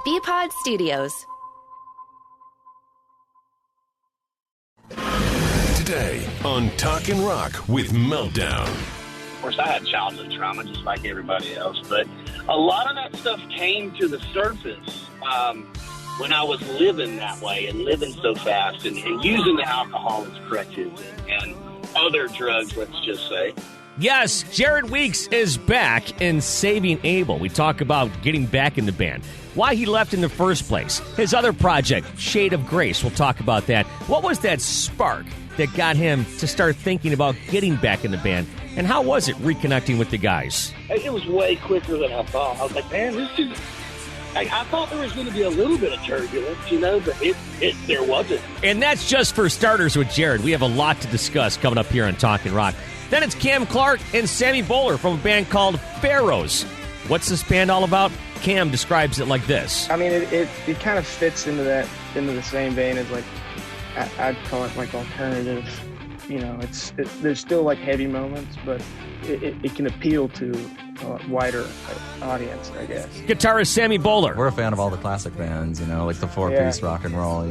BPod Studios. Today on Talkin' Rock with Meltdown. Of course, I had childhood trauma just like everybody else, but a lot of that stuff came to the surface when I was living that way and living so fast and using the alcohol as crutches and other drugs, let's just say. Yes, Jared Weeks is back in Saving Abel. We talk about getting back in the band, why he left in the first place, his other project, Shade of Grace. We'll talk about that. What was that spark that got him to start thinking about getting back in the band, and how was it reconnecting with the guys? It was way quicker than I thought. I was like, man, this is... I thought there was going to be a little bit of turbulence, but there wasn't. And that's just for starters with Jared. We have a lot to discuss coming up here on Talkin' Rock. Then it's Cam Clark and Sammy Bowler from a band called Pharaohs. What's this band all about? Cam describes it like this. I mean, it kind of fits into the same vein as, like, I'd call it like alternative. There's still like heavy moments, but it can appeal to a wider audience, I guess. Guitarist Sammy Bowler. We're a fan of all the classic bands, like the four-piece rock and roll,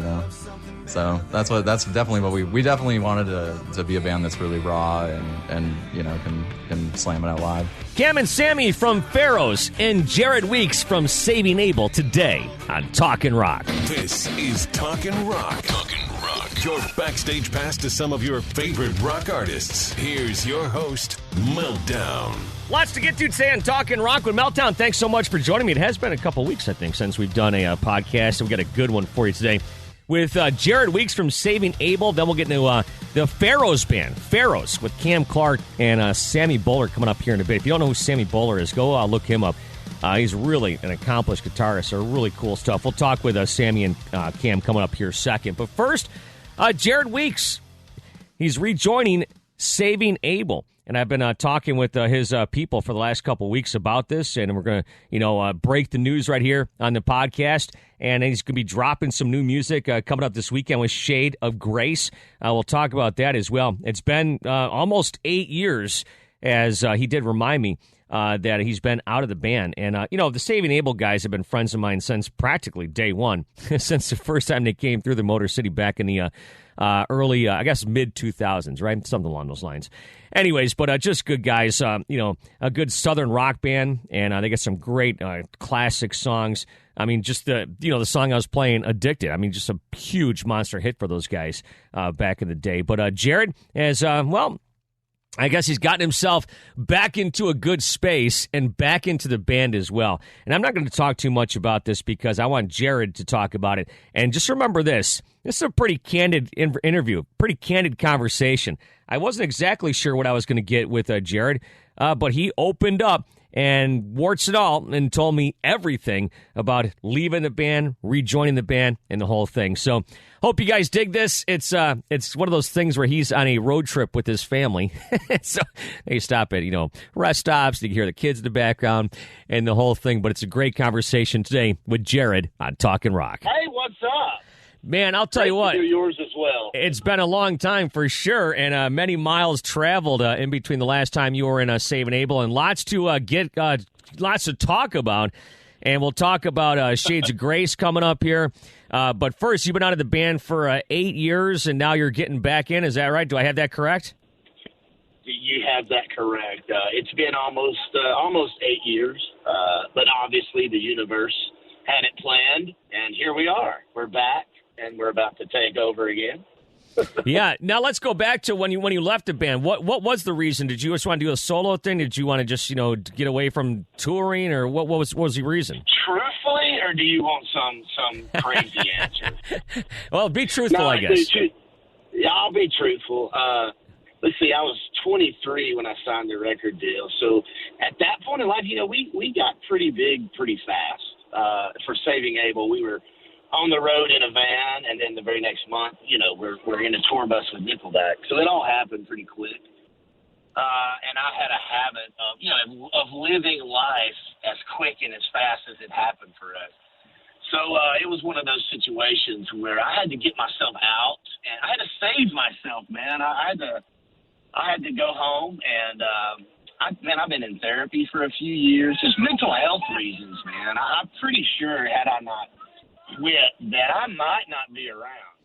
So that's definitely what we definitely wanted to be a band that's really raw and can slam it out live. Cam and Sammy from Pharaohs and Jared Weeks from Saving Abel today on Talkin' Rock. This is Talkin' Rock. Talkin' Rock. Your backstage pass to some of your favorite rock artists. Here's your host, Meltdown. Lots to get to today on Talkin' Rock with Meltdown. Thanks so much for joining me. It has been a couple weeks, I think, since we've done a podcast. So we got a good one for you today with Jared Weeks from Saving Abel. Then we'll get into the Pharaohs band, Pharaohs, with Cam Clark and Sammy Bowler coming up here in a bit. If you don't know who Sammy Bowler is, go look him up. He's really an accomplished guitarist, so really cool stuff. We'll talk with Sammy and Cam coming up here second. But first, Jared Weeks, he's rejoining Saving Abel. And I've been talking with his people for the last couple weeks about this, and we're going to, break the news right here on the podcast. And he's going to be dropping some new music coming up this weekend with Shade of Grace. We'll talk about that as well. It's been almost 8 years, as he did remind me, that he's been out of the band. And, the Saving Abel guys have been friends of mine since practically day one, since the first time they came through the Motor City back in the early, mid-2000s, right? Something along those lines. Anyways, but just good guys, a good Southern rock band, and they got some great classic songs. I mean, just the song I was playing, Addicted. I mean, just a huge monster hit for those guys back in the day. But Jared has, I guess he's gotten himself back into a good space and back into the band as well. And I'm not going to talk too much about this because I want Jared to talk about it. And just remember this. This is a pretty candid interview, pretty candid conversation. I wasn't exactly sure what I was going to get with Jared, but he opened up and warts it all and told me everything about leaving the band, rejoining the band, and the whole thing. So hope you guys dig this. It's one of those things where he's on a road trip with his family. So they stop at, rest stops. You can hear the kids in the background and the whole thing. But it's a great conversation today with Jared on Talkin' Rock. Hey, what's up? Man, I'll tell you what. Yours as well. It's been a long time for sure, and many miles traveled in between the last time you were in Saving Abel, and lots to lots to talk about. And we'll talk about Shades of Grace coming up here. But first, you've been out of the band for 8 years, and now you're getting back in. Is that right? Do I have that correct? You have that correct. It's been almost 8 years, but obviously the universe had it planned, and here we are. We're back. And we're about to take over again. Yeah. Now let's go back to when you left the band. What was the reason? Did you just want to do a solo thing? Did you want to just get away from touring, or what was the reason? Truthfully, or do you want some crazy answer? Well, be truthful, I guess. Yeah, I'll be truthful. Let's see. I was 23 when I signed the record deal. So at that point in life, we got pretty big pretty fast. For Saving Abel, we were on the road in a van, and then the very next month, we're in a tour bus with Nickelback. So it all happened pretty quick. And I had a habit of living life as quick and as fast as it happened for us. So it was one of those situations where I had to get myself out, and I had to save myself, man. I had to go home, and I've been in therapy for a few years, just mental health reasons, man. I'm pretty sure had I not quit that I might not be around.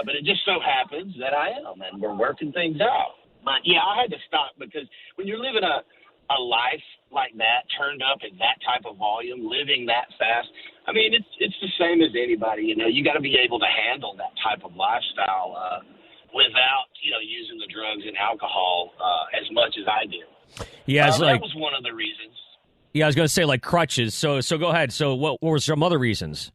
But it just so happens that I am, and we're working things out. But, yeah, I had to stop because when you're living a life like that, turned up at that type of volume, living that fast, I mean, it's the same as anybody. You know, you got to be able to handle that type of lifestyle without, using the drugs and alcohol as much as I do. Yeah, that was one of the reasons. Yeah, I was going to say like crutches. So go ahead. So what were some other reasons?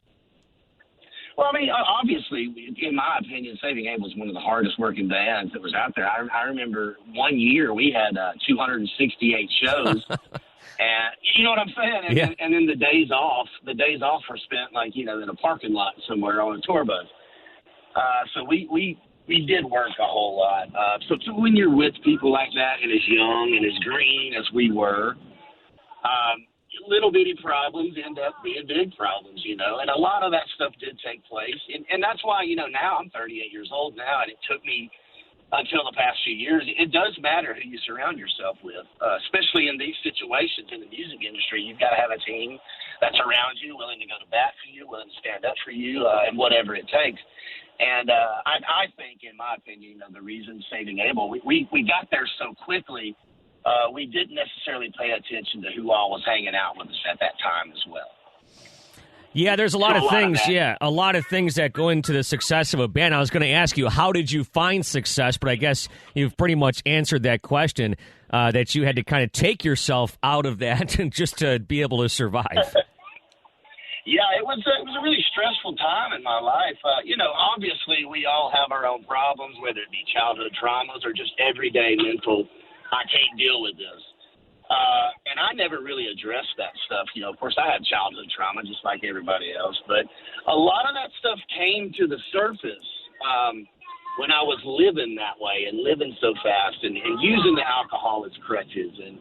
Well, I mean, obviously, in my opinion, Saving Abel is one of the hardest working bands that was out there. I remember one year we had 268 shows, and you know what I'm saying? And, yeah. And then the days off were spent in a parking lot somewhere on a tour bus. So we did work a whole lot. So when you're with people like that and as young and as green as we were, little bitty problems end up being big problems, and a lot of that stuff did take place. And that's why, now I'm 38 years old now, and it took me until the past few years. It does matter who you surround yourself with, especially in these situations in the music industry. You've got to have a team that's around you, willing to go to bat for you, willing to stand up for you, and whatever it takes. And I think, in my opinion, the reason Saving Abel, we got there so quickly, we didn't necessarily pay attention to who all was hanging out with us at that time as well. Yeah, there's a lot of things. A lot of things that go into the success of a band. I was going to ask you, how did you find success? But I guess you've pretty much answered that question, that you had to kind of take yourself out of that just to be able to survive. Yeah, it was a really stressful time in my life. Obviously we all have our own problems, whether it be childhood traumas or just everyday mental, I can't deal with this. And I never really addressed that stuff. Of course, I had childhood trauma just like everybody else. But a lot of that stuff came to the surface when I was living that way and living so fast and using the alcohol as crutches and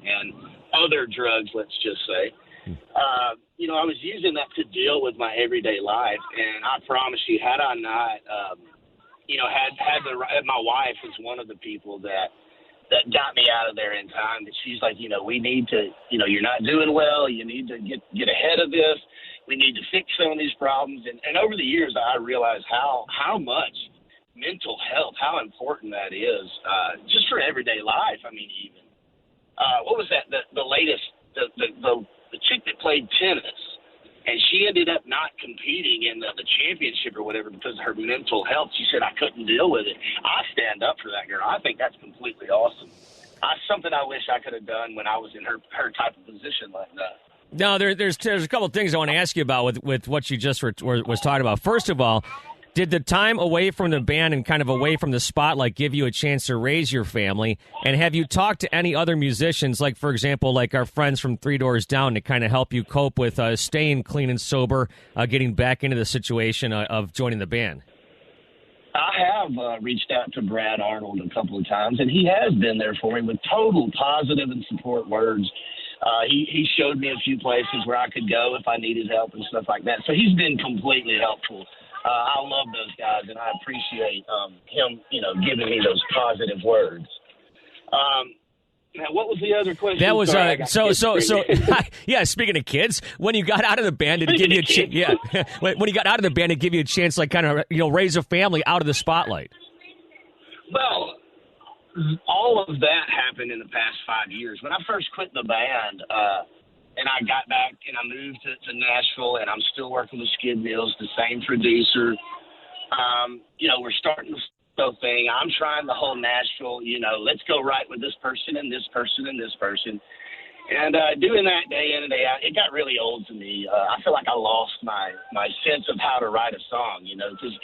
other drugs, let's just say. I was using that to deal with my everyday life. And I promise you, had I not, my wife was one of the people that got me out of there in time. That she's like, we need to, you're not doing well. You need to get ahead of this. We need to fix some of these problems. And over the years, I realized how much mental health, how important that is, just for everyday life. I mean, even what was that? The latest, the chick that played tennis, and she ended up not competing in the championship or whatever because of her mental health. She said, I couldn't deal with it. I stand up for that girl. I think that's completely awesome. Something I wish I could have done when I was in her type of position like that. No, there's a couple of things I want to ask you about with what you just was talking about. First of all, did the time away from the band and kind of away from the spotlight give you a chance to raise your family? And have you talked to any other musicians, like, for example, like our friends from Three Doors Down, to kind of help you cope with staying clean and sober, getting back into the situation of joining the band? I have reached out to Brad Arnold a couple of times, and he has been there for me with total positive and support words. He showed me a few places where I could go if I needed help and stuff like that. So he's been completely helpful. I love those guys, and I appreciate him, giving me those positive words. Now, what was the other question? That was yeah. Speaking of kids, when you got out of the band, did it give you a chance? Yeah, when you got out of the band, it give you a chance, like kind of raise a family out of the spotlight. Well, all of that happened in the past 5 years. When I first quit the band, and I got back and I moved to Nashville, and I'm still working with Skid Mills, the same producer. We're starting the thing. I'm trying the whole Nashville, let's go right with this person and this person and this person. And doing that day in and day out, it got really old to me. I feel like I lost my sense of how to write a song, because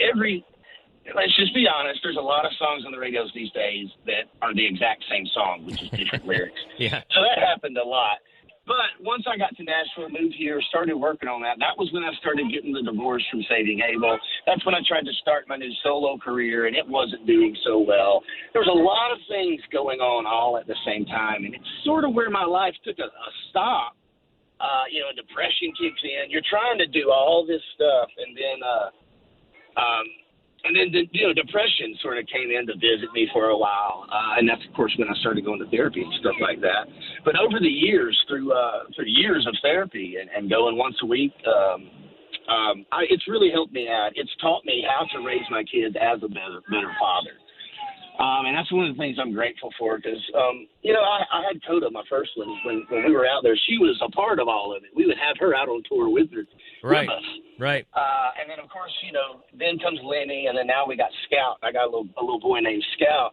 let's just be honest, there's a lot of songs on the radios these days that are the exact same song, which is different lyrics. Yeah. So that happened a lot. But once I got to Nashville, moved here, started working on that, that was when I started getting the divorce from Saving Abel. That's when I tried to start my new solo career, and it wasn't doing so well. There was a lot of things going on all at the same time, and it's sort of where my life took a stop. Depression kicks in. You're trying to do all this stuff, and then And then, depression sort of came in to visit me for a while. And that's, of course, when I started going to therapy and stuff like that. But over the years, through years of therapy and going once a week, it's really helped me out. It's taught me how to raise my kids as a better father. And that's one of the things I'm grateful for because, I had Coda, my first one, when we were out there. She was a part of all of it. We would have her out on tour with us. Right. And then, of course, then comes Lenny, and then now we got Scout. I got a little boy named Scout.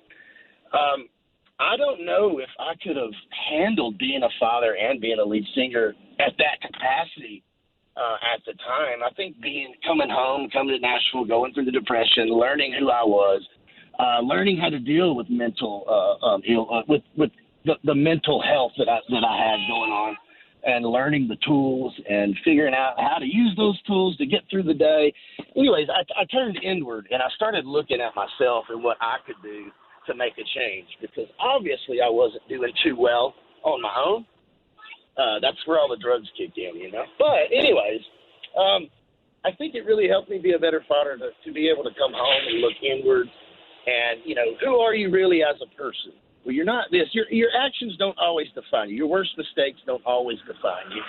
I don't know if I could have handled being a father and being a lead singer at that capacity at the time. I think coming home, coming to Nashville, going through the depression, learning who I was, learning how to deal with mental with the mental health that I had going on, and learning the tools and figuring out how to use those tools to get through the day. Anyways, I turned inward and I started looking at myself and what I could do to make a change, because obviously I wasn't doing too well on my own. That's where all the drugs kick in, But anyways, I think it really helped me be a better father to be able to come home and look inward. And, who are you really as a person? Well, you're not this. Your actions don't always define you. Your worst mistakes don't always define you.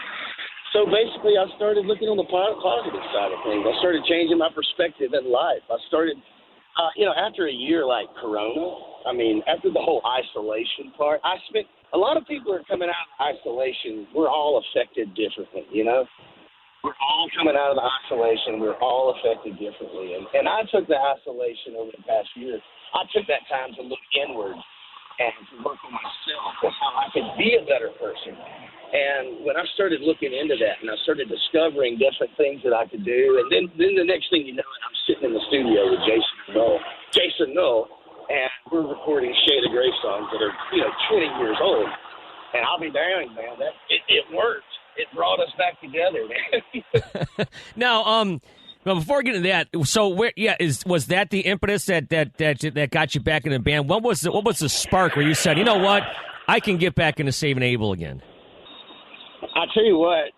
So basically, I started looking on the positive side of things. I started changing my perspective in life. I started, after a year like Corona, after the whole isolation part, a lot of people are coming out of isolation. We're all affected differently, We're all coming out of the isolation. We're all affected differently. And I took the isolation over the past year. I took that time to look inward and to work on myself and how I could be a better person. And when I started looking into that and I started discovering different things that I could do, and then the next thing you know, I'm sitting in the studio with Jason Null, and we're recording Shade of Grey songs that are, 20 years old. And I'll be damned, man, it worked. It brought us back together, man. Now, well, before we get into that, so was that the impetus that got you back in the band? What was the spark where you said, you know what, I can get back into Saving Abel again? I tell you what,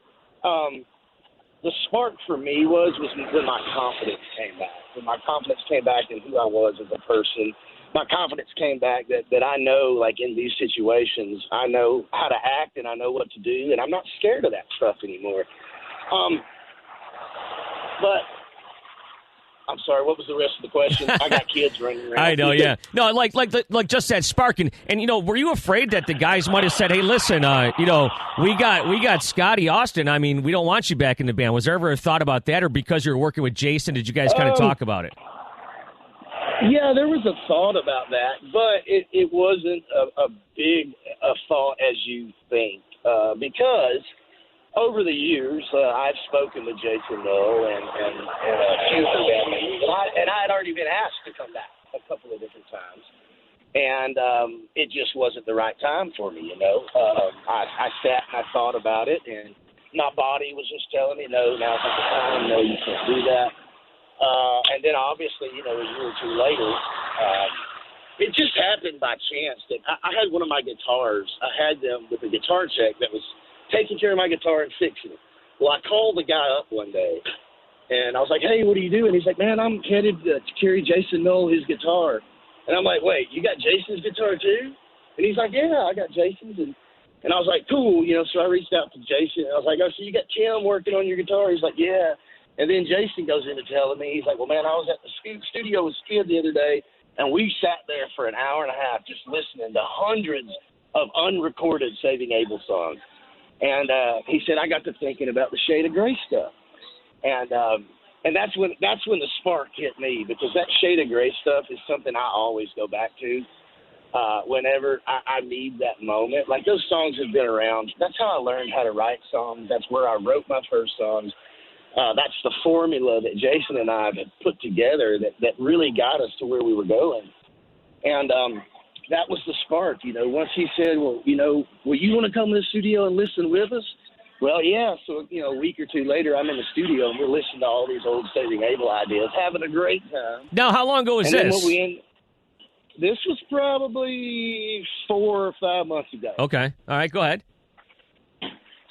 the spark for me was when my confidence came back. When my confidence came back in who I was as a person. My confidence came back that I know, like in these situations, I know how to act and I know what to do, and I'm not scared of that stuff anymore. But I'm sorry, what was the rest of the question? I got kids running around. I know, yeah. No, like just that spark, and were you afraid that the guys might have said, "Hey, listen, we got Scotty Austin. We don't want you back in the band." Was there ever a thought about that, or because you were working with Jason, did you guys kind of talk about it? Yeah, there was a thought about that, but it wasn't a big thought as you think, because over the years I've spoken to Jason Null and a few of the band members, and I had already been asked to come back a couple of different times, and it just wasn't the right time for me. I sat and I thought about it, and my body was just telling me, no, now's not the time. No, you can't do that. And then obviously, a year or two later, it just happened by chance that I had one of my guitars. I had them with a guitar tech that was taking care of my guitar and fixing it. Well, I called the guy up one day, and I was like, hey, what are you doing? He's like, man, I'm headed to carry Jason Null his guitar. And I'm like, wait, you got Jason's guitar too? And he's like, yeah, I got Jason's. And I was like, cool, so I reached out to Jason. And I was like, oh, so you got Tim working on your guitar? He's like, yeah. And then Jason goes into telling me, he's like, well, man, I was at the studio with Skid the other day, and we sat there for an hour and a half just listening to hundreds of unrecorded Saving Abel songs. And he said, I got to thinking about the Shade of Grey stuff. And that's when the spark hit me, because that Shade of Grey stuff is something I always go back to whenever I need that moment. Like, those songs have been around. That's how I learned how to write songs. That's where I wrote my first songs. That's the formula that Jason and I had put together that really got us to where we were going. And that was the spark, once he said, well, will you want to come to the studio and listen with us? Well, yeah. So, a week or two later, I'm in the studio and we're listening to all these old Saving Abel ideas, having a great time. Now, how long ago was this? This was probably 4 or 5 months ago. Okay. All right, go ahead.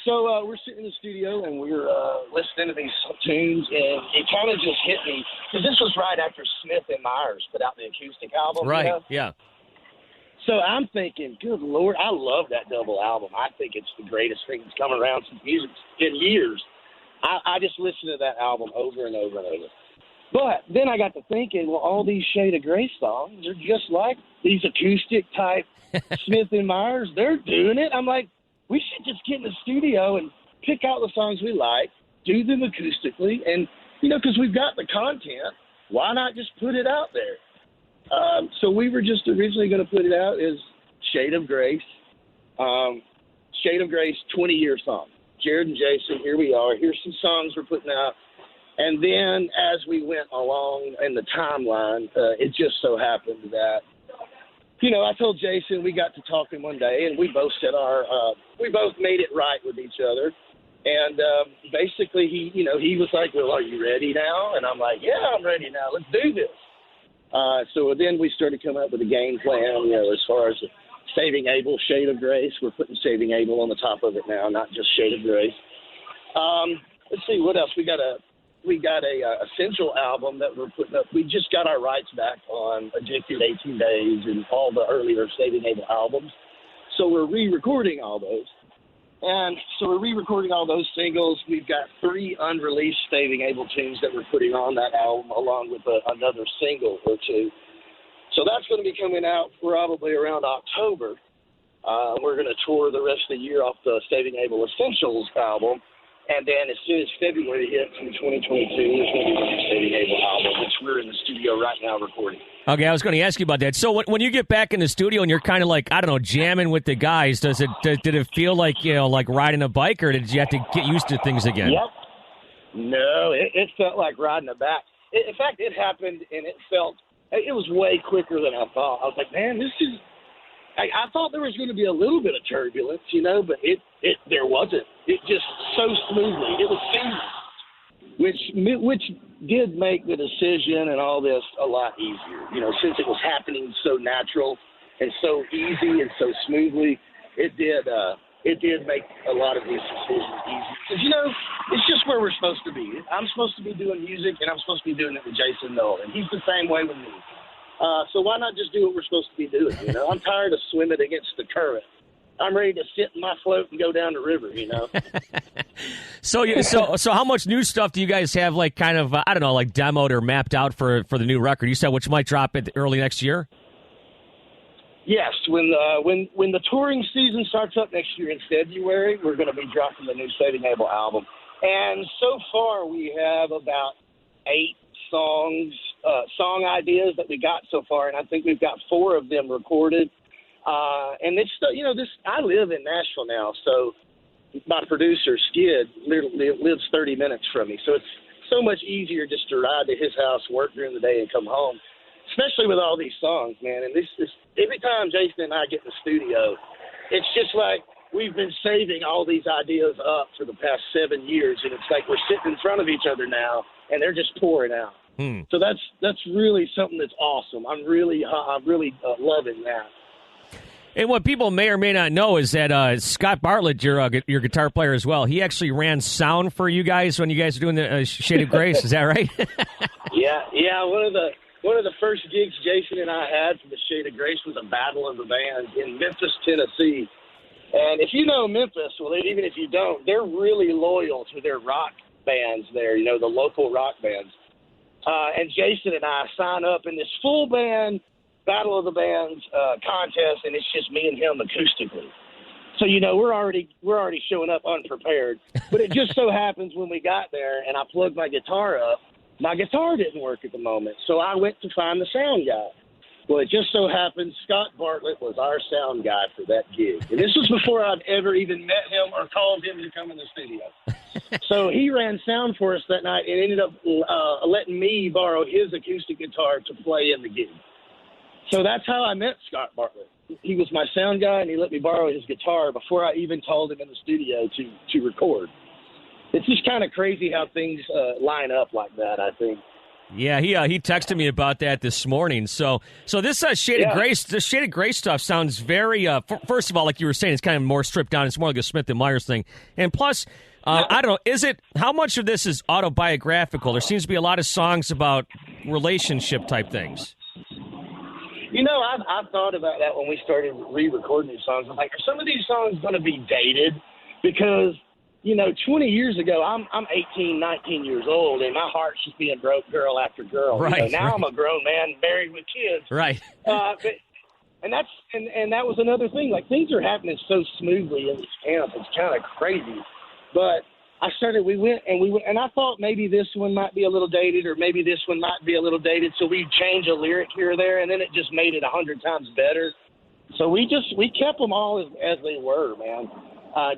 So we're sitting in the studio and we're listening to these tunes, and it kind of just hit me because this was right after Smith and Myers put out the acoustic album. Right, you know? yeah. So I'm thinking, good Lord, I love that double album. I think it's the greatest thing that's come around since music in years. I just listened to that album over and over and over. But then I got to thinking, well, all these Shade of Grey songs are just like these acoustic type Smith and Myers. They're doing it. I'm like, we should just get in the studio and pick out the songs we like, do them acoustically, and, because we've got the content, why not just put it out there? So we were just originally going to put it out as Shade of Grace. Shade of Grace 20-year song. Jared and Jason, here we are. Here's some songs we're putting out. And then as we went along in the timeline, it just so happened that, I told Jason, we got to talking one day, and we both said we both made it right with each other. And basically, he was like, well, are you ready now? And I'm like, yeah, I'm ready now. Let's do this. So then we started coming up with a game plan, as far as Saving Abel, Shade of Grace. We're putting Saving Abel on the top of it now, not just Shade of Grace. Let's see, what else? We got a Essential album that we're putting up. We just got our rights back on Addicted 18 Days and all the earlier Saving Abel albums. So we're re-recording all those. And so we're re-recording all those singles. We've got 3 unreleased Saving Abel tunes that we're putting on that album, along with another single or 2. So that's going to be coming out probably around October. We're going to tour the rest of the year off the Saving Abel Essentials album. And then as soon as February hits in 2022, there's going to be the Saving Abel album, which we're in the studio right now recording. Okay, I was going to ask you about that. So when you get back in the studio and you're kind of like, I don't know, jamming with the guys, did it feel like, like riding a bike, or did you have to get used to things again? Yep. No, it felt like riding a bike. In fact, it happened, and it was way quicker than I thought. I was like, man, this is... I thought there was going to be a little bit of turbulence, but there wasn't. It just so smoothly. It was seamless, which did make the decision and all this a lot easier. Since it was happening so natural and so easy and so smoothly, it did make a lot of these decisions easier. Because, it's just where we're supposed to be. I'm supposed to be doing music, and I'm supposed to be doing it with Jason Nolan. He's the same way with me. So why not just do what we're supposed to be doing? I'm tired of swimming against the current. I'm ready to sit in my float and go down the river. So how much new stuff do you guys have? Like kind of like demoed or mapped out for the new record? You said which might drop early next year. Yes, when the touring season starts up next year in February, we're going to be dropping the new Saving Abel album. And so far, we have about 8 song ideas that we got so far, and I think we've got 4 of them recorded. And it's I live in Nashville now, so my producer Skid lives 30 minutes from me, so it's so much easier just to ride to his house, work during the day, and come home. Especially with all these songs, man. And this is every time Jason and I get in the studio, it's just like we've been saving all these ideas up for the past 7 years, and it's like we're sitting in front of each other now, and they're just pouring out. So that's really something that's awesome. I'm really loving that. And what people may or may not know is that Scott Bartlett, your guitar player as well, he actually ran sound for you guys when you guys were doing the Shade of Grace. Is that right? Yeah. One of the first gigs Jason and I had for the Shade of Grace was a Battle of the Bands in Memphis, Tennessee. And if you know Memphis, well, even if you don't, they're really loyal to their rock bands there, the local rock bands. And Jason and I sign up in this full band Battle of the Bands contest, and it's just me and him acoustically. So we're already showing up unprepared. But it just so happens when we got there and I plugged my guitar up, my guitar didn't work at the moment. So I went to find the sound guy. Well, it just so happens Scott Bartlett was our sound guy for that gig. And this was before I'd ever even met him or called him to come in the studio. So he ran sound for us that night and ended up letting me borrow his acoustic guitar to play in the gig. So that's how I met Scott Bartlett. He was my sound guy, and he let me borrow his guitar before I even told him in the studio to record. It's just kind of crazy how things line up like that, I think. Yeah, he texted me about that this morning. So this Shaded Gray stuff sounds very. First of all, like you were saying, it's kind of more stripped down. It's more like a Smith and Myers thing. And plus, I don't know, how much of this is autobiographical? There seems to be a lot of songs about relationship type things. You know, I've thought about that when we started re-recording these songs. I'm like, are some of these songs going to be dated? Because, 20 years ago, I'm 18, 19 years old, and my heart's just being broke girl after girl. Right. Now I'm a grown man married with kids. Right. And that was another thing. Like, things are happening so smoothly in this camp. It's kind of crazy. But we went, and I thought maybe this one might be a little dated, or maybe this one might be a little dated. So we changed a lyric here or there, and then it just made it 100 times better. So we kept them all as they were, man.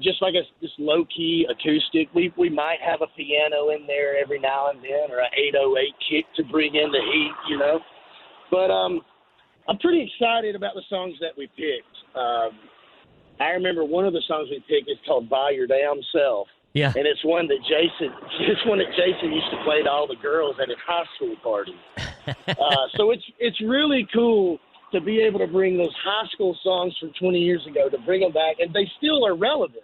Just like just low key acoustic. We might have a piano in there every now and then, or an 808 kick to bring in the heat, But I'm pretty excited about the songs that we picked. I remember one of the songs we picked is called "By Your Damn Self." Yeah. And it's one that Jason used to play to all the girls at his high school parties. So it's really cool to be able to bring those high school songs from 20 years ago, to bring them back, and they still are relevant.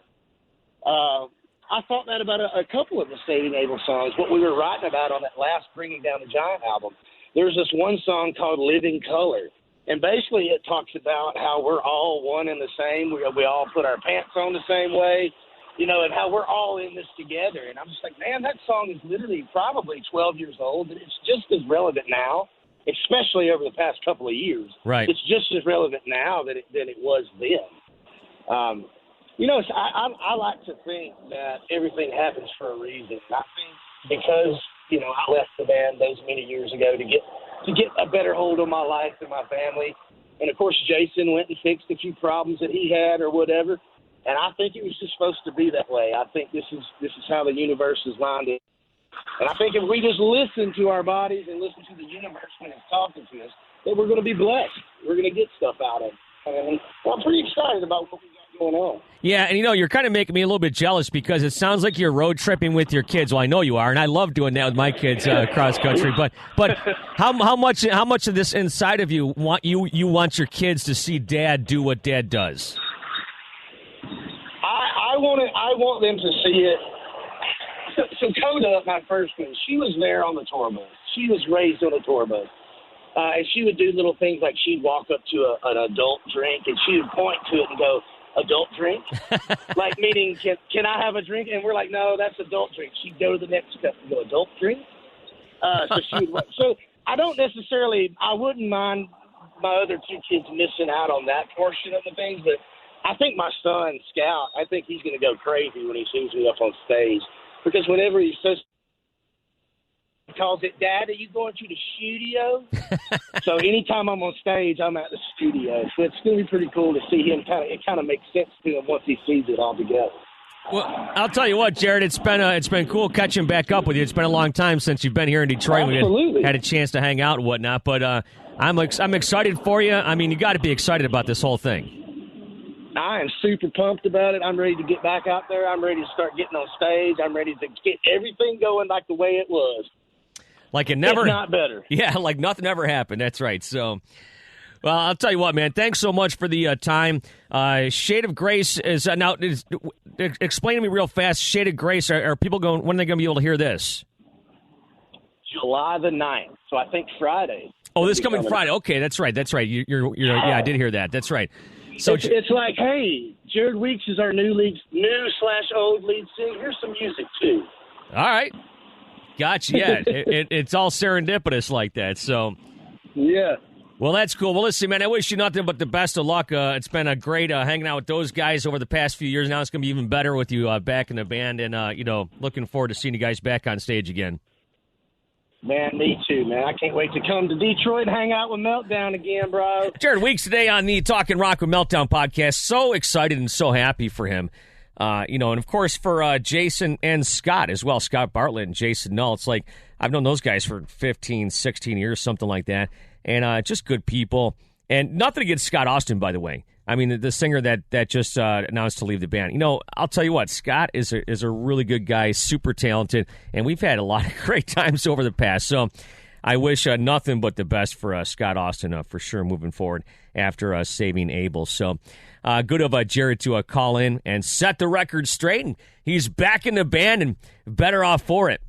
I thought that about a couple of the Stadium Able songs, what we were writing about on that last Bringing Down the Giant album. There's this one song called Living Color, and basically it talks about how we're all one and the same. We all put our pants on the same way, and how we're all in this together. And I'm just like, man, that song is literally probably 12 years old, and it's just as relevant now, especially over the past couple of years. Right. It's just as relevant now than it was then. I like to think that everything happens for a reason. I think because, I left the band those many years ago to get a better hold on my life and my family. And, of course, Jason went and fixed a few problems that he had or whatever. And I think it was just supposed to be that way. I think this is how the universe is lined up. And I think if we just listen to our bodies and listen to the universe when it's talking to us, that we're going to be blessed. We're going to get stuff out of it. And I'm pretty excited about what we got going on. Yeah, and you're kind of making me a little bit jealous because it sounds like you're road tripping with your kids. Well, I know you are, and I love doing that with my kids cross country. But how much of this inside of you want your kids to see Dad do what Dad does? I want them to see it. So Coda, my first one, she was there on the tour bus. She was raised on a tour bus. And she would do little things like she'd walk up to an adult drink and she would point to it and go, "Adult drink?" Like meaning, can I have a drink? And we're like, "No, that's adult drink." She'd go to the next step and go, "Adult drink?" So I wouldn't mind my other two kids missing out on that portion of the things, but I think my son, Scout, I think he's going to go crazy when he sees me up on stage. Because whenever he says, he calls it, "Dad, are you going to the studio?" So anytime I'm on stage, I'm at the studio. So it's going to be pretty cool to see him. It kind of makes sense to him once he sees it all together. Well, I'll tell you what, Jared, it's been cool catching back up with you. It's been a long time since you've been here in Detroit. Absolutely. We had a chance to hang out and whatnot. But I'm excited for you. I mean, you got to be excited about this whole thing. I am super pumped about it. I'm ready to get back out there. I'm ready to start getting on stage. I'm ready to get everything going like the way it was. Like it never, if not better. Yeah, like nothing ever happened. That's right. So, well, I'll tell you what, man. Thanks so much for the time. Shade of Grace is now. Explain to me real fast. Shade of Grace. Are people going? When are they going to be able to hear this? July the 9th. So I think Friday. Oh, this coming Friday. Okay, that's right. You're yeah, I did hear that. That's right. So it's like, hey, Jared Weeks is our new/old lead singer. Here's some music too. All right, gotcha. Yeah, it's all serendipitous like that. So yeah. Well, that's cool. Well, listen, man, I wish you nothing but the best of luck. It's been a great hanging out with those guys over the past few years. Now it's going to be even better with you back in the band, and looking forward to seeing you guys back on stage again. Man, me too, man. I can't wait to come to Detroit and hang out with Meltdown again, bro. Jared Weeks today on the Talkin' Rock with Meltdown podcast. So excited and so happy for him. And of course for Jason and Scott as well, Scott Bartlett and Jason Null. It's like I've known those guys for 15, 16 years, something like that. And just good people. And nothing against Scott Austin, by the way. I mean, the singer that just announced to leave the band. I'll tell you what, Scott is a really good guy, super talented, and we've had a lot of great times over the past. So I wish nothing but the best for Scott Austin for sure moving forward after saving Abel. So good of Jared to call in and set the record straight. And he's back in the band and better off for it.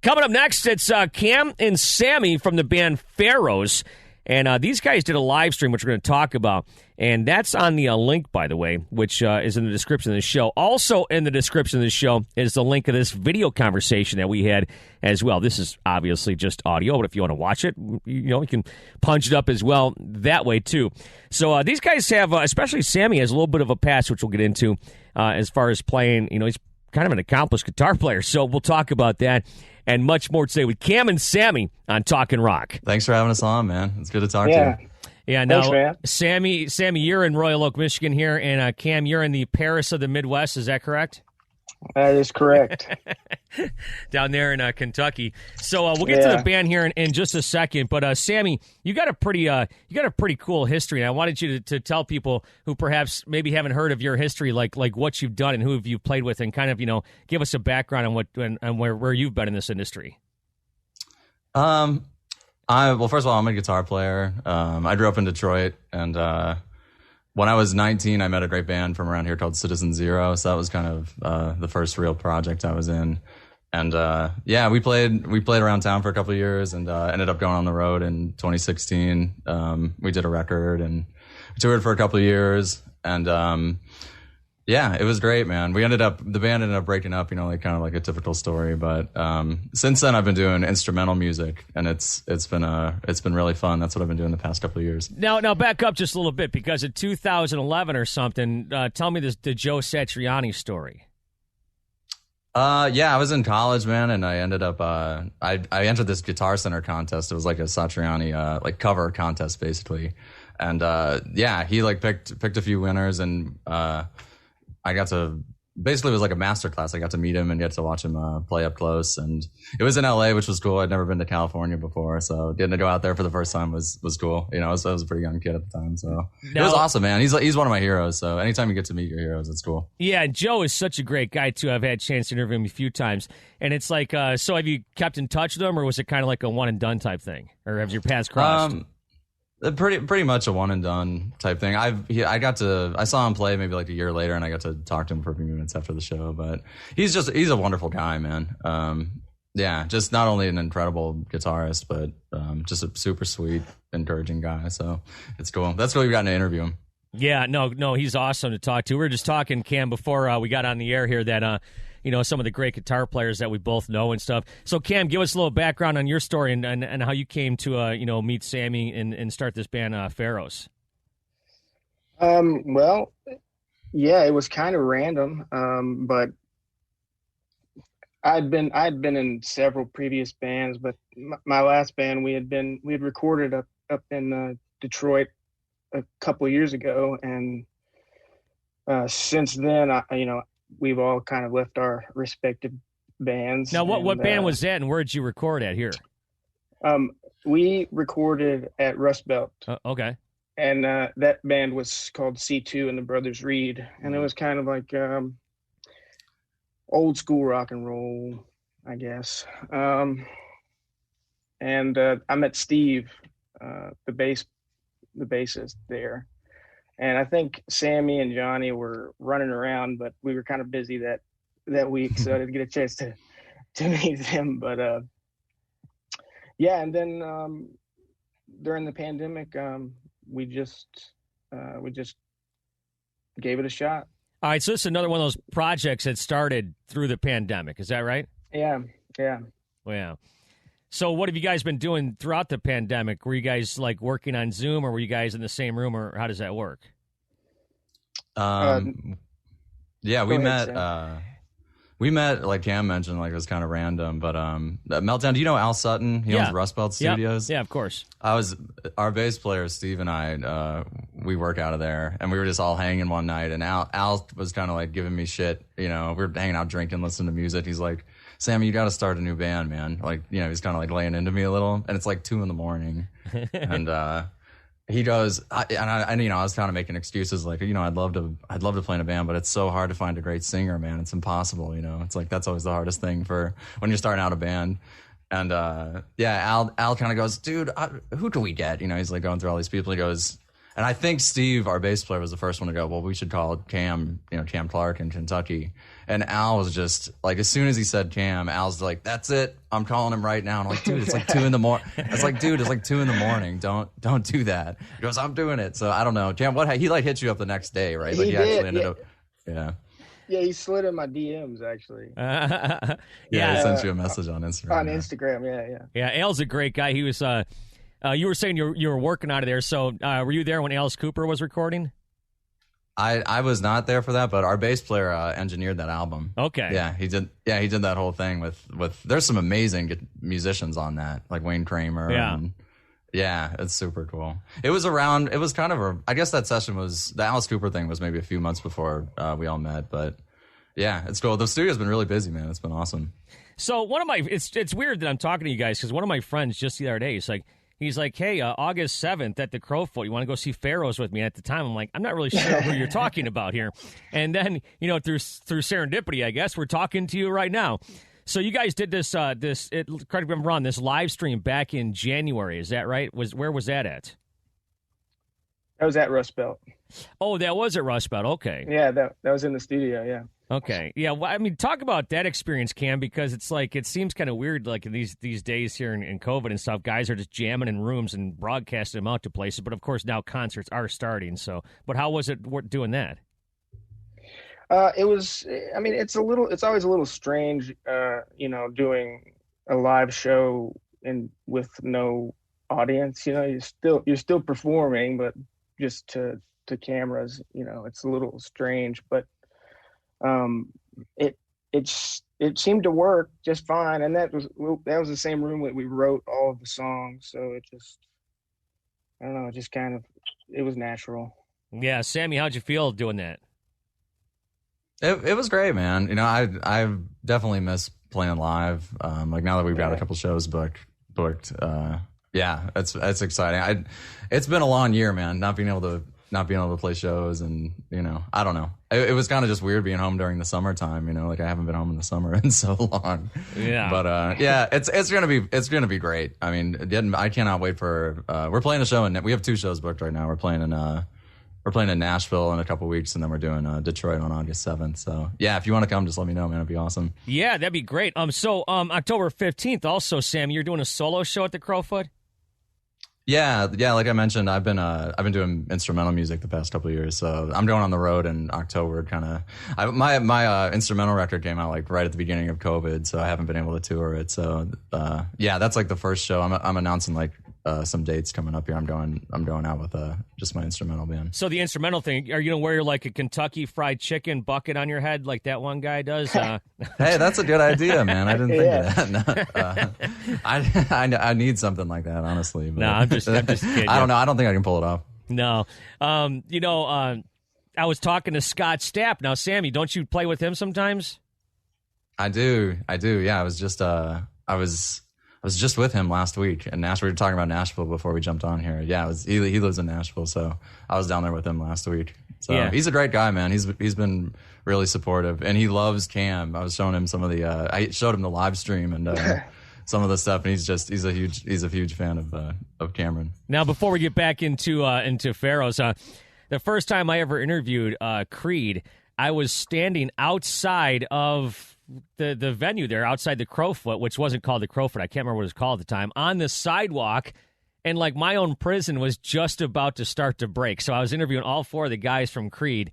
Coming up next, it's Cam and Sammy from the band Pharaohs. And these guys did a live stream, which we're going to talk about. And that's on the link, by the way, which is in the description of the show. Also in the description of the show is the link of this video conversation that we had as well. This is obviously just audio, but if you want to watch it, you can punch it up as well that way, too. So these guys have, especially Sammy, has a little bit of a past, which we'll get into as far as playing. He's kind of an accomplished guitar player. So we'll talk about that and much more today with Cam and Sammy on Talkin' Rock. Thanks for having us on, man. It's good to talk to you. Yeah, now, Sammy, you're in Royal Oak, Michigan here, and Cam, you're in the Paris of the Midwest. Is that correct? That is correct. Down there in Kentucky. So we'll get to the band here in just a second. But Sammy, you got a pretty cool history, and I wanted you to tell people who perhaps maybe haven't heard of your history, like what you've done and who you've played with, and kind of give us a background on where you've been in this industry. Well, first of all, I'm a guitar player. I grew up in Detroit, and when I was 19, I met a great band from around here called Citizen Zero. So that was kind of the first real project I was in. And we played around town for a couple of years, and ended up going on the road in 2016. We did a record and toured for a couple of years, and it was great, man. The band ended up breaking up, kind of like a typical story. But since then, I've been doing instrumental music, and it's been really fun. That's what I've been doing the past couple of years. Now back up just a little bit, because in 2011 or something, tell me the Joe Satriani story. I was in college, man, and I ended up I entered this Guitar Center contest. It was like a Satriani like cover contest, basically, and he picked a few winners, and I got to, basically it was like a master class. I got to meet him and get to watch him play up close. And it was in LA, which was cool. I'd never been to California before. So getting to go out there for the first time was cool. I was a pretty young kid at the time. So it was awesome, man. He's one of my heroes. So anytime you get to meet your heroes, it's cool. Yeah, Joe is such a great guy, too. I've had a chance to interview him a few times. And it's like, so have you kept in touch with him, or was it kind of like a one and done type thing? Or have your paths crossed? Pretty much a one and done type thing. I saw him play maybe like a year later, and I got to talk to him for a few minutes after the show. But he's a wonderful guy, man. Just not only an incredible guitarist, but just a super sweet, encouraging guy. So it's cool. That's why we got to interview him. Yeah, no, he's awesome to talk to. We were just talking, Cam, before we got on the air here that some of the great guitar players that we both know and stuff. So, Cam, give us a little background on your story and how you came to, meet Sammy and start this band, Pharaohs. Well, yeah, it was kind of random, but I'd been in several previous bands, but my last band we had recorded up in Detroit a couple of years ago, and since then, we've all kind of left our respective bands. Now, what band was that, and where did you record at here? We recorded at Rust Belt. Okay. And that band was called C2 and the Brothers Reed, and it was kind of like old school rock and roll, I guess. And I met Steve, the bassist there. And I think Sammy and Johnny were running around, but we were kind of busy that week, so I didn't get a chance to meet them. But and then during the pandemic, we just gave it a shot. All right, so this is another one of those projects that started through the pandemic. Is that right? Yeah. Well, so what have you guys been doing throughout the pandemic? Were you guys like working on Zoom, or were you guys in the same room, or how does that work? We met like Cam mentioned, like it was kind of random, but Meltdown, do you know Al Sutton? He owns Rust Belt Studios. Yeah, of course. Our bass player Steve and I, we work out of there, and we were just all hanging one night, and Al was kind of like giving me shit. We were hanging out, drinking, listening to music. He's like, Sammy, you got to start a new band, man. Like, he's kind of like laying into me a little, and it's like 2 a.m, and he goes, I was kind of making excuses like, I'd love to play in a band, but it's so hard to find a great singer, man. It's impossible, It's like that's always the hardest thing for when you're starting out a band. And Al kind of goes, dude, who do we get? He's like going through all these people. He goes, and I think Steve, our bass player, was the first one to go, well, we should call Cam, Cam Clark in Kentucky. And Al was just like, as soon as he said Cam, Al's like, that's it. I'm calling him right now. And I'm like, dude, it's like 2 a.m. It's like, dude, it's like 2 a.m. Don't do that. He goes, I'm doing it. So I don't know. Cam, he like hit you up the next day, right? Like he actually did, ended up, Yeah, he slid in my DMs actually. He sent you a message on Instagram. On Instagram, yeah. Yeah, Al's a great guy. He was. You were saying you were working out of there. So were you there when Alice Cooper was recording? I was not there for that, but our bass player engineered that album. Okay. Yeah, he did. Yeah, he did that whole thing with. There's some amazing musicians on that, like Wayne Kramer. Yeah. And, yeah, it's super cool. It was kind of I guess that session was, the Alice Cooper thing was maybe a few months before we all met, but yeah, it's cool. The studio's been really busy, man. It's been awesome. So it's weird that I'm talking to you guys because one of my friends just the other day, he's like, hey, August 7th at the Crowfoot, you want to go see Pharaohs with me? At the time, I'm like, I'm not really sure who you're talking about here. And then, through serendipity, I guess, we're talking to you right now. So you guys did this, correct me if I'm wrong, this live stream back in January. Is that right? Where was that at? That was at Rust Belt. Oh, that was at Rust Belt. Okay. Yeah, that was in the studio, yeah. Okay. Yeah, well, I mean, talk about that experience, Cam, because it's like, it seems kind of weird, like these days here in COVID and stuff, guys are just jamming in rooms and broadcasting them out to places. But of course, now concerts are starting. So, but how was it doing that? It was, I mean, it's always a little strange, doing a live show with no audience. You're still performing, but just to cameras, it's a little strange, but it seemed to work just fine. And that was the same room that we wrote all of the songs. So it just, I don't know, just kind of, it was natural. Yeah. Sammy, how'd you feel doing that? It was great, man. I definitely miss playing live. Like now that we've got a couple shows booked. Yeah, it's exciting. It's been a long year, man. Not being able to play shows, and I don't know. It was kind of just weird being home during the summertime. Like I haven't been home in the summer in so long. Yeah. But yeah, it's gonna be great. I mean, I cannot wait for. We're playing a show, and we have 2 shows booked right now. We're playing in Nashville in a couple weeks, and then we're doing Detroit on August 7th. So yeah, if you want to come, just let me know, man. It'd be awesome. Yeah, that'd be great. So October 15th, also, Sam, you're doing a solo show at the Crowfoot. Yeah. Like I mentioned, I've been doing instrumental music the past couple of years, so I'm going on the road in October. My instrumental record came out like right at the beginning of COVID, so I haven't been able to tour it. So yeah, that's like the first show. I'm announcing like some dates coming up here. I'm going out with just my instrumental band. So the instrumental thing, are you gonna wear like a Kentucky Fried Chicken bucket on your head like that one guy does? Hey, that's a good idea, man. I didn't think of that. No, I need something like that, honestly. But. No, I'm just kidding. I don't know. I don't think I can pull it off. No. I was talking to Scott Stapp. Now, Sammy, don't you play with him sometimes? I do. Yeah, I was just with him last week in Nashville. We were talking about Nashville before we jumped on here. Yeah, he lives in Nashville, so I was down there with him last week. So yeah. He's a great guy, man. He's been really supportive, and he loves Cam. I was showing him some of I showed him the live stream and some of the stuff, and he's a huge fan of Cameron. Now, before we get back into Pharaohs, the first time I ever interviewed Creed, I was standing outside of the venue there, outside the Crowfoot, which wasn't called the Crowfoot. I can't remember what it was called at the time, on the sidewalk, and like my own prison was just about to start to break. So I was interviewing all 4 of the guys from Creed.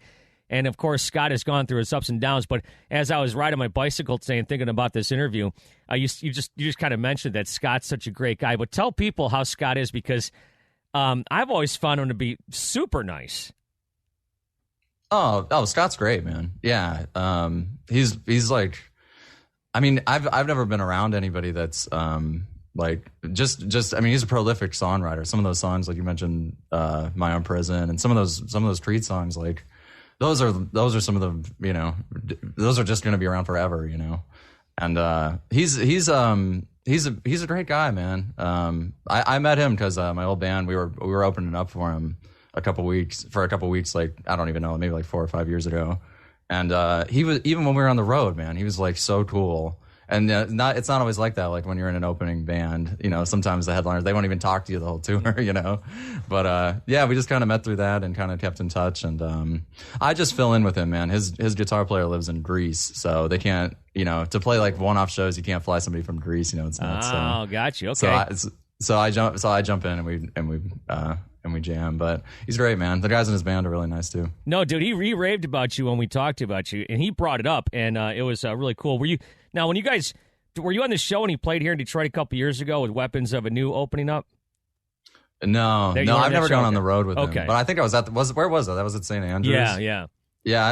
And, of course, Scott has gone through his ups and downs. But as I was riding my bicycle today and thinking about this interview, you just kind of mentioned that Scott's such a great guy. But tell people how Scott is, because I've always found him to be super nice. Oh, Scott's great, man. Yeah, he's like, I mean, I've never been around anybody that's like just. I mean, he's a prolific songwriter. Some of those songs, like you mentioned, "My Own Prison," and some of those Creed songs, like. Those are some of the, those are just going to be around forever, and he's a great guy, man. I met him because my old band, we were opening up for him for a couple weeks, like I don't even know, maybe like 4 or 5 years ago, and he was, even when we were on the road, man, he was like so cool, And it's not always like that. Like when you're in an opening band, sometimes the headliners, they won't even talk to you the whole tour, But yeah, we just kind of met through that and kind of kept in touch. And I just fill in with him, man. His guitar player lives in Greece, so they can't, to play like one-off shows, you can't fly somebody from Greece. It's not. Oh, got you. Okay. So I jump in and we jam. But he's great, man. The guys in his band are really nice too. No, dude, he raved about you when we talked about you, and he brought it up, and it was really cool. Were you on the show when he played here in Detroit a couple years ago with Weapons of a New opening up? No, I've never gone on the road with him. But I think I was where was that? That was at St. Andrews. Yeah.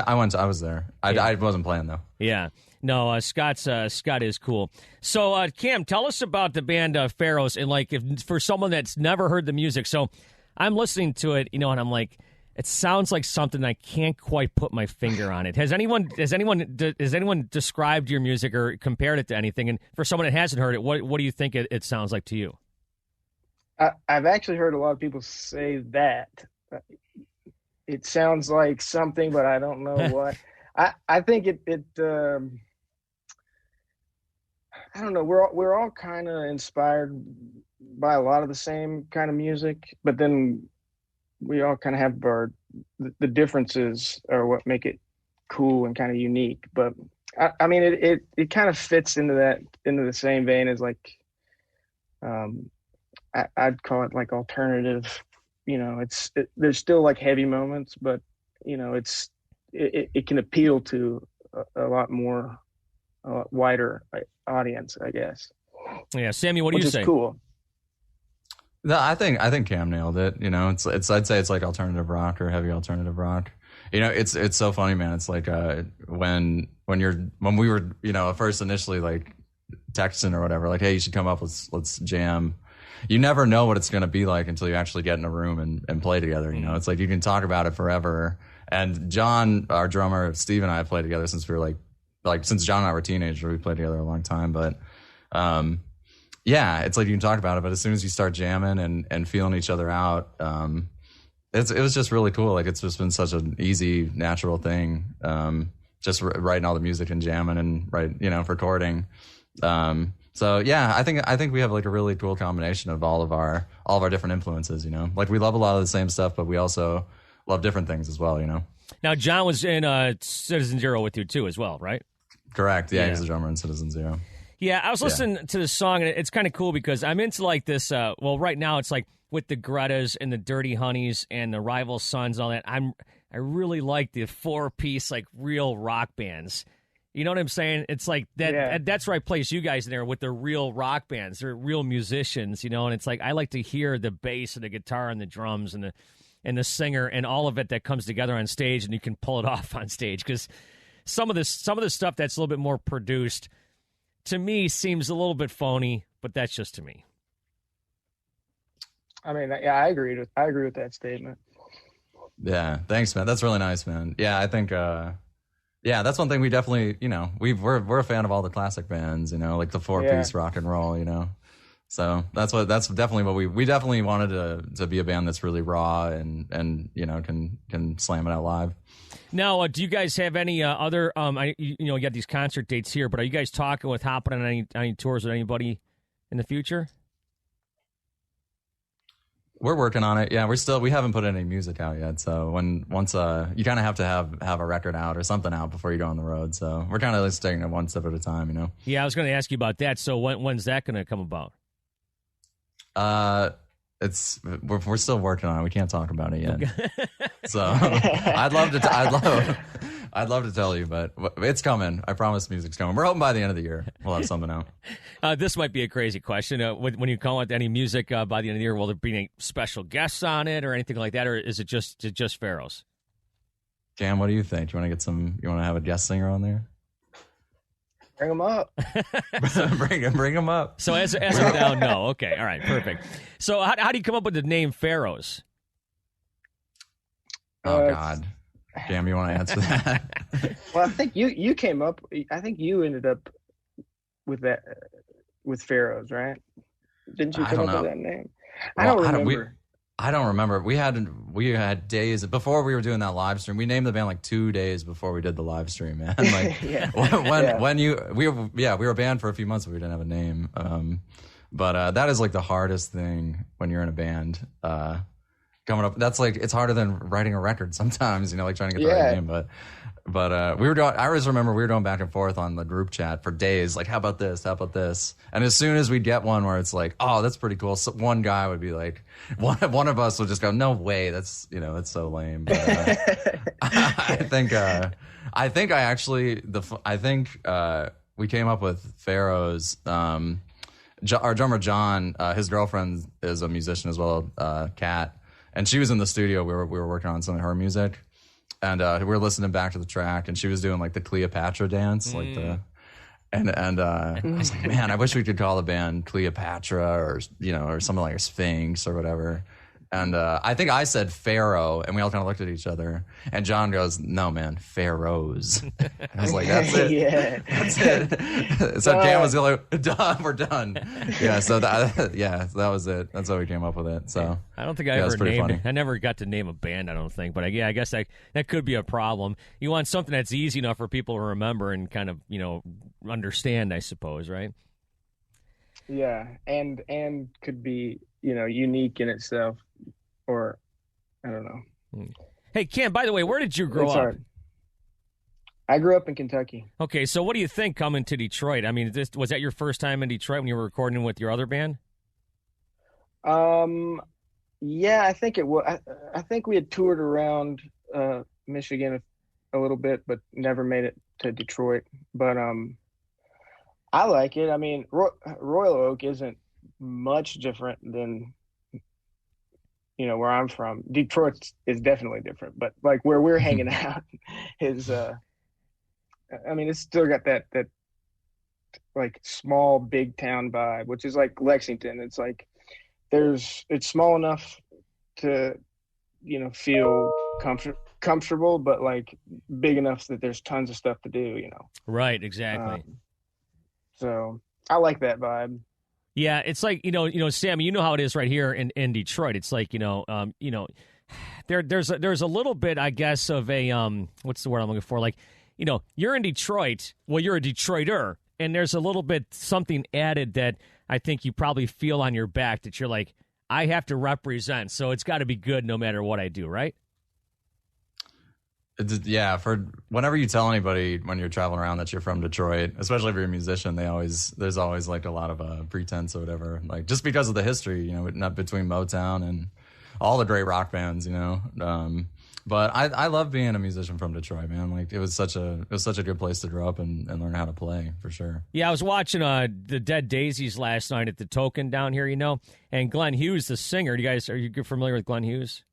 I was there. I wasn't playing though. Yeah. No, Scott is cool. So, Cam, tell us about the band Pharaohs, and like, if for someone that's never heard the music. So, I'm listening to it, and I'm like, it sounds like something I can't quite put my finger on it. Has anyone described your music or compared it to anything? And for someone that hasn't heard it, what do you think it sounds like to you? I've actually heard a lot of people say that. It sounds like something, but I don't know what. I think it I don't know. We're all kind of inspired by a lot of the same kind of music, but then we all kind of have the differences are what make it cool and kind of unique. But I mean, it kind of fits into the same vein as like, I'd call it like alternative. There's still like heavy moments, but it can appeal to a lot wider audience, I guess. Yeah, Sammy, what do you say? Which is cool. No, I think Cam nailed it. It's I'd say it's like alternative rock or heavy alternative rock. It's so funny, man. It's like when we were first initially like texting or whatever, like, hey, you should come up, let's jam. You never know what it's going to be like until you actually get in a room and play together. It's like you can talk about it forever. And John, our drummer, Steve and I have played together since we were like since John and I were teenagers. We played together a long time, but yeah, it's like you can talk about it, but as soon as you start jamming and feeling each other out, it was just really cool. Like, it's just been such an easy, natural thing. Just writing all the music and jamming and recording. So yeah, I think we have like a really cool combination of all of our different influences. Like, we love a lot of the same stuff, but we also love different things as well. Now, John was in Citizen Zero with you too, as well, right? Correct. Yeah, he's a drummer in Citizen Zero. Yeah, I was listening to this song, and it's kind of cool because I'm into like this. Right now it's like with the Greta's and the Dirty Honeys and the Rival Sons, all that. I really like the 4-piece like real rock bands. You know what I'm saying? It's like that. Yeah. That's where I place you guys in there with the real rock bands. They're real musicians, and it's like I like to hear the bass and the guitar and the drums and the singer and all of it that comes together on stage, and you can pull it off on stage, because some of the stuff that's a little bit more produced, to me, seems a little bit phony, but that's just to me. I mean, yeah, I agree with that statement. Yeah, thanks, man. That's really nice, man. Yeah, I think, that's one thing we definitely, we're a fan of all the classic bands, like the 4-piece rock and roll, So that's definitely what we definitely wanted to be a band that's really raw and can slam it out live. Now, do you guys have any other? You got these concert dates here, but are you guys talking with hopping on any tours with anybody in the future? We're working on it. Yeah, we haven't put any music out yet. So once you kind of have to have a record out or something out before you go on the road. So we're kind of just taking it one step at a time, Yeah, I was going to ask you about that. So when's that going to come about? We're still working on it. We can't talk about it yet. Okay. So I'd love to tell you, but it's coming. I promise, music's coming. We're hoping by the end of the year we'll have something out. This might be a crazy question. When you come out with any music by the end of the year, will there be any special guests on it or anything like that, or is it just Pharaohs? Cam, what do you think? You want to have a guest singer on there? Bring them up. bring them up. So as of now, no. Okay, all right, perfect. So how do you come up with the name Pharaohs? Oh God, Cam, you want to answer that? Well, I think you came up. I think you ended up with that with Pharaohs, right? Didn't you come up with that name? I don't remember. I don't remember. We had days before we were doing that live stream. We named the band like 2 days before we did the live stream, man. Like we were banned for a few months, but we didn't have a name. But that is like the hardest thing when you're in a band. Coming up, that's like, it's harder than writing a record sometimes, like trying to get the right name. But we were doing, I always remember we were going back and forth on the group chat for days. Like, how about this? How about this? And as soon as we'd get one where it's like, oh, that's pretty cool. So one guy would be like, one of us would just go, no way. That's, that's so lame. But I think we came up with Pharaoh's, our drummer John, his girlfriend is a musician as well, Kat, and she was in the studio. We were working on some of her music, and we were listening back to the track, and she was doing like the Cleopatra dance, like the, and I was like, man, I wish we could call the band Cleopatra or or something like Sphinx or whatever. And I think I said Pharaoh, and we all kind of looked at each other. And John goes, "No, man, Pharaohs." And I was like, "That's it, that's it." So Cam was like, "Done, we're done." Yeah, so that was it. That's how we came up with it. So I don't think I ever named it. I never got to name a band, I don't think. But I guess that could be a problem. You want something that's easy enough for people to remember and kind of understand, I suppose, right? Yeah, and could be unique in itself. Or, I don't know. Hey, Cam, by the way, where did you grow up? Hard. I grew up in Kentucky. Okay, so what do you think coming to Detroit? I mean, was that your first time in Detroit when you were recording with your other band? Yeah, I think it was. I think we had toured around Michigan a little bit, but never made it to Detroit. But I like it. I mean, Royal Oak isn't much different than where I'm from. Detroit is definitely different, but like where we're hanging out is, it's still got that like small, big town vibe, which is like Lexington. It's like it's small enough to, feel comfortable, but like big enough that there's tons of stuff to do, Right. Exactly. So I like that vibe. Yeah, it's like Sam. You know how it is right here in Detroit. It's like there's a little bit, I guess, of a what's the word I'm looking for? Like you're in Detroit. Well, you're a Detroiter, and there's a little bit something added that I think you probably feel on your back that you're like, I have to represent, so it's got to be good no matter what I do, right? Yeah, for whenever you tell anybody when you're traveling around that you're from Detroit, especially if you're a musician, there's always like a lot of pretense or whatever, like just because of the history, not between Motown and all the great rock bands, But I love being a musician from Detroit, man. Like it was such a good place to grow up and learn how to play, for sure. Yeah, I was watching the Dead Daisies last night at the Token down here, and Glenn Hughes, the singer. Are you familiar with Glenn Hughes?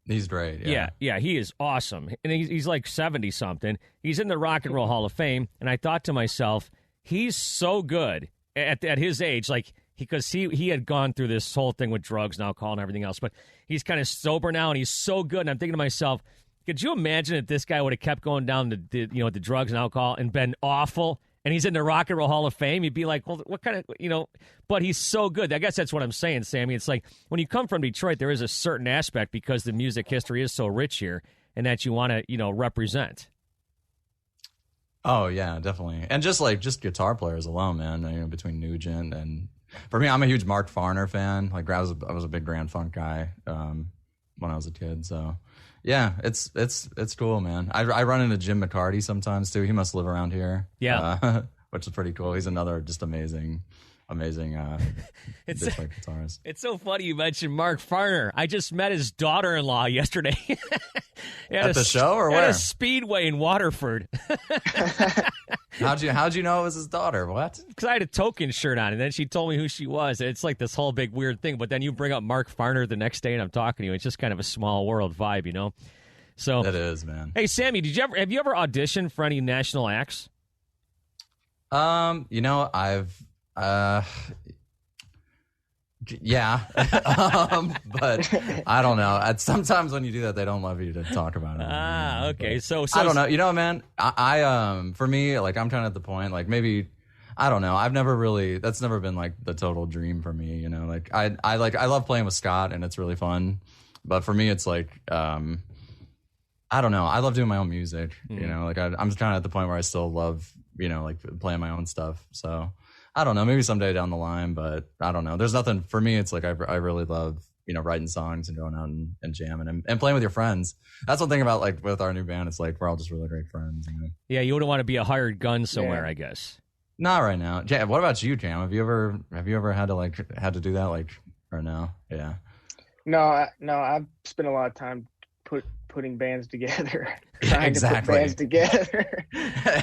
He's great. Yeah, he is awesome. And he's like 70-something. He's in the Rock and Roll Hall of Fame. And I thought to myself, he's so good at his age, like because he had gone through this whole thing with drugs and alcohol and everything else. But he's kind of sober now, and he's so good. And I'm thinking to myself, could you imagine if this guy would have kept going down the drugs and alcohol and been awful? And he's in the Rock and Roll Hall of Fame, you'd be like, well, what kind of, but he's so good. I guess that's what I'm saying, Sammy. It's like when you come from Detroit, there is a certain aspect because the music history is so rich here and that you want to, represent. Oh, yeah, definitely. And just guitar players alone, man, between Nugent and, for me, I'm a huge Mark Farner fan. Like, I was a big Grand Funk guy when I was a kid, so... Yeah, it's cool, man. I run into Jim McCarty sometimes too. He must live around here. Yeah, which is pretty cool. He's another just amazing guitarist. It's so funny you mentioned Mark Farner. I just met his daughter-in-law yesterday at the show or where? At a Speedway in Waterford. How'd you know it was his daughter? What? Because I had a Token shirt on, and then she told me who she was. It's like this whole big weird thing. But then you bring up Mark Farner the next day, and I'm talking to you. It's just kind of a small world vibe, So it is, man. Hey, Sammy, have you ever auditioned for any national acts? I've yeah, but I don't know. Sometimes when you do that, they don't love you to talk about it. Okay. So I don't know. Man, I for me, like I'm kind of at the point, like maybe I don't know. That's never been like the total dream for me, you know. Like I love playing with Scott and it's really fun. But for me it's like I don't know. I love doing my own music, you know. Like I'm kind of at the point where I still love, you know, like playing my own stuff. So I don't know, maybe someday down the line, but I don't know. There's nothing for me. It's like I really love, you know, writing songs and going out and jamming and playing with your friends. That's one thing about like with our new band. It's like we're all just really great friends. You know? Yeah, you wouldn't want to be a hired gun somewhere, I guess. Not right now. Jam, what about you, Jam? Have you ever had to do that like or no? Yeah. No, I've spent a lot of time putting bands together, trying to put bands together.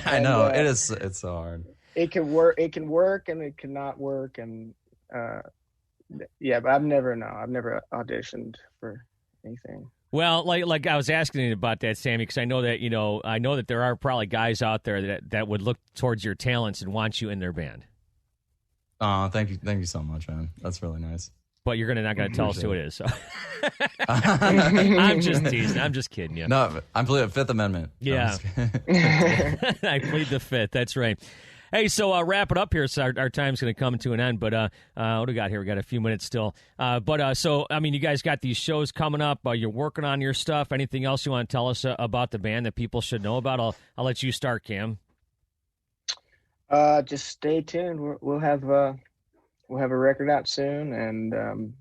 I know it's so hard. It can work and it cannot work, and but I've never auditioned for anything. Well, like I was asking you about that, Sammy, because I know that there are probably guys out there that would look towards your talents and want you in their band. Oh, thank you so much, man. That's really nice. But you're not gonna tell us who it is. So. I'm just teasing. I'm just kidding you. No, I'm pleading Fifth Amendment. Yeah, I plead the Fifth. That's right. Hey, so wrap it up here. So our time's going to come to an end. But what do we got here? We got a few minutes still. So I mean, you guys got these shows coming up. You're working on your stuff. Anything else you want to tell us about the band that people should know about? I'll let you start, Cam. Just stay tuned. We'll have a record out soon, and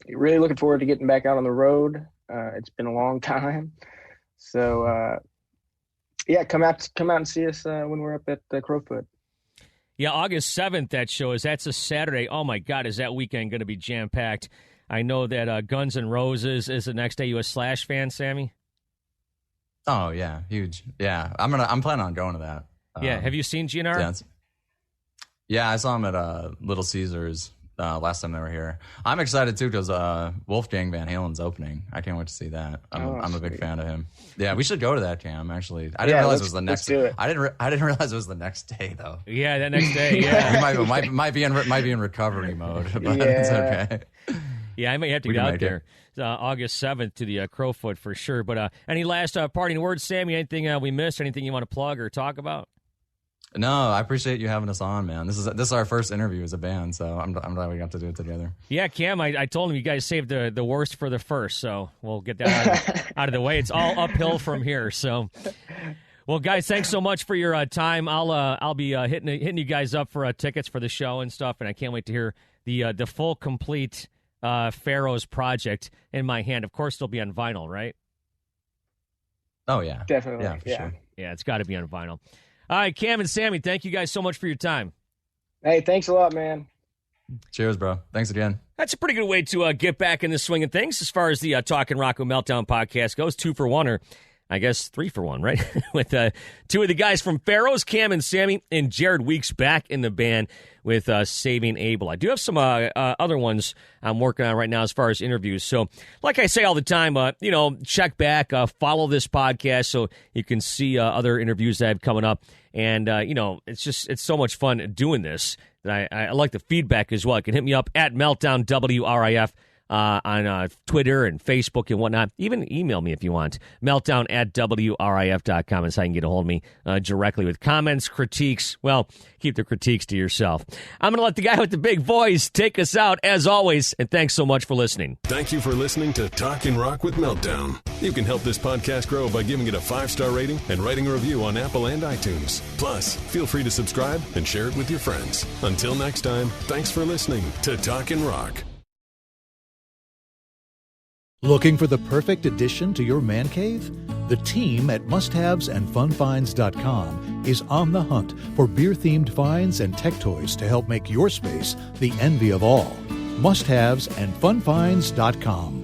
really looking forward to getting back out on the road. It's been a long time, so come out and see us when we're up at Crowfoot. Yeah, August 7th, that's a Saturday. Oh, my God, is that weekend going to be jam-packed? I know that Guns N' Roses is the next day. You a Slash fan, Sammy? Oh, yeah, huge. Yeah, I'm planning on going to that. Yeah, have you seen GNR? Yeah, I saw him at Little Caesars last time they were here. I'm excited, too, because Wolfgang Van Halen's opening. I can't wait to see that. I'm a big fan of him. Yeah, we should go to that, Cam, actually. I didn't realize it was the next day. I didn't realize it was the next day, though. Yeah, that next day, yeah. We might be in recovery mode, but it's okay. Yeah, I may have to get out there. August 7th to the Crowfoot for sure. But any last parting words, Sammy? Anything we missed? Anything you want to plug or talk about? No, I appreciate you having us on, man. This is our first interview as a band, so I'm glad we got to do it together. Yeah, Cam, I told him you guys saved the worst for the first, so we'll get that out of the way. It's all uphill from here. So, well, guys, thanks so much for your time. I'll be hitting you guys up for tickets for the show and stuff, and I can't wait to hear the full complete Pharaohs project in my hand. Of course, it'll be on vinyl, right? Oh yeah, definitely. Yeah, for sure. Yeah, it's got to be on vinyl. All right, Cam and Sammy, thank you guys so much for your time. Hey, thanks a lot, man. Cheers, bro. Thanks again. That's a pretty good way to get back in the swing of things as far as the Talkin' Rock with Meltdown podcast goes. 2 for 1, or I guess 3 for 1, right? With 2 of the guys from Pharaohs, Cam and Sammy, and Jared Weeks back in the band with Saving Abel. I do have some other ones I'm working on right now as far as interviews. So, like I say all the time, check back, follow this podcast so you can see other interviews that I have coming up. And, it's so much fun doing this. I like the feedback as well. You can hit me up at Meltdown WRIF on Twitter and Facebook and whatnot. Even email me if you want. Meltdown at WRIF.com is how you can get a hold of me directly with comments, critiques. Well, keep the critiques to yourself. I'm going to let the guy with the big voice take us out as always, and thanks so much for listening. Thank you for listening to Talkin' Rock with Meltdown. You can help this podcast grow by giving it a 5-star rating and writing a review on Apple and iTunes. Plus, feel free to subscribe and share it with your friends. Until next time, thanks for listening to Talkin' Rock. Looking for the perfect addition to your man cave? The team at musthavesandfunfinds.com is on the hunt for beer-themed finds and tech toys to help make your space the envy of all. Musthavesandfunfinds.com.